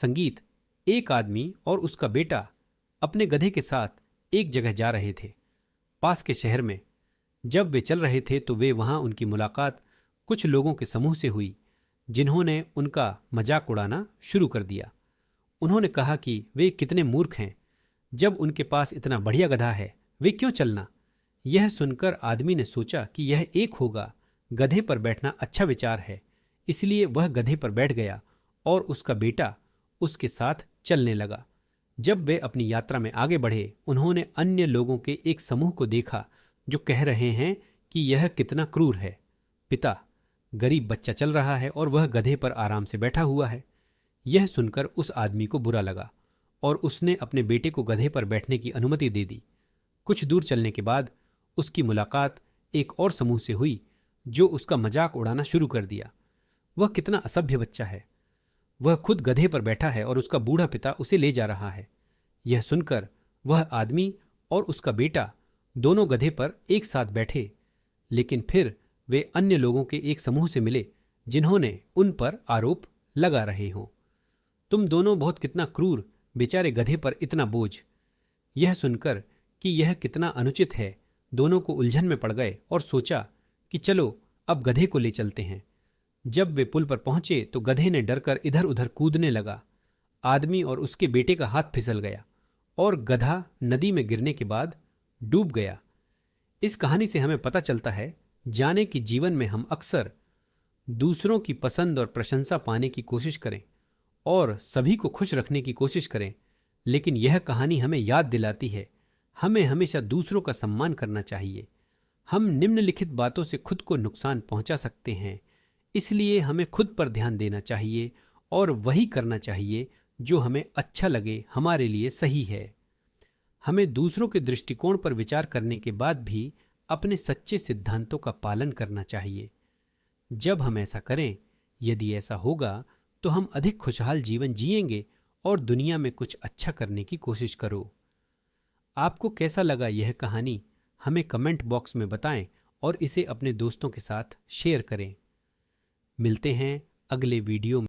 संगीत, एक आदमी और उसका बेटा अपने गधे के साथ एक जगह जा रहे थे, पास के शहर में। जब वे चल रहे थे तो वे वहां उनकी मुलाकात कुछ लोगों के समूह से हुई, जिन्होंने उनका मजाक उड़ाना शुरू कर दिया। उन्होंने कहा कि वे कितने मूर्ख हैं, जब उनके पास इतना बढ़िया गधा है वे क्यों चलना। यह सुनकर आदमी ने सोचा कि यह एक होगा, गधे पर बैठना अच्छा विचार है, इसलिए वह गधे पर बैठ गया और उसका बेटा उसके साथ चलने लगा। जब वे अपनी यात्रा में आगे बढ़े, उन्होंने अन्य लोगों के एक समूह को देखा जो कह रहे हैं कि यह कितना क्रूर है। पिता, गरीब बच्चा चल रहा है और वह गधे पर आराम से बैठा हुआ है। यह सुनकर उस आदमी को बुरा लगा और उसने अपने बेटे को गधे पर बैठने की अनुमति दे दी। कुछ दूर चलने के बाद उसकी मुलाकात एक और समूह से हुई जो उसका मजाक उड़ाना शुरू कर दिया। वह कितना असभ्य बच्चा है, वह खुद गधे पर बैठा है और उसका बूढ़ा पिता उसे ले जा रहा है। यह सुनकर वह आदमी और उसका बेटा दोनों गधे पर एक साथ बैठे, लेकिन फिर वे अन्य लोगों के एक समूह से मिले जिन्होंने उन पर आरोप लगा रहे हों। तुम दोनों बहुत कितना क्रूर, बेचारे गधे पर इतना बोझ। यह सुनकर कि यह कितना अनुचित है, दोनों को उलझन में पड़ गए और सोचा कि चलो अब गधे को ले चलते हैं। जब वे पुल पर पहुंचे तो गधे ने डरकर इधर उधर कूदने लगा। आदमी और उसके बेटे का हाथ फिसल गया और गधा नदी में गिरने के बाद डूब गया। इस कहानी से हमें पता चलता है, जाने कि जीवन में हम अक्सर दूसरों की पसंद और प्रशंसा पाने की कोशिश करें और सभी को खुश रखने की कोशिश करें, लेकिन यह कहानी हमें याद दिलाती है हमें हमेशा दूसरों का सम्मान करना चाहिए। हम निम्नलिखित बातों से खुद को नुकसान पहुंचा सकते हैं, इसलिए हमें खुद पर ध्यान देना चाहिए और वही करना चाहिए जो हमें अच्छा लगे, हमारे लिए सही है। हमें दूसरों के दृष्टिकोण पर विचार करने के बाद भी अपने सच्चे सिद्धांतों का पालन करना चाहिए। जब हम ऐसा करें, यदि ऐसा होगा तो हम अधिक खुशहाल जीवन जिएंगे और दुनिया में कुछ अच्छा करने की कोशिश करो। आपको कैसा लगा यह कहानी, हमें कमेंट बॉक्स में बताएं और इसे अपने दोस्तों के साथ शेयर करें। मिलते हैं अगले वीडियो में।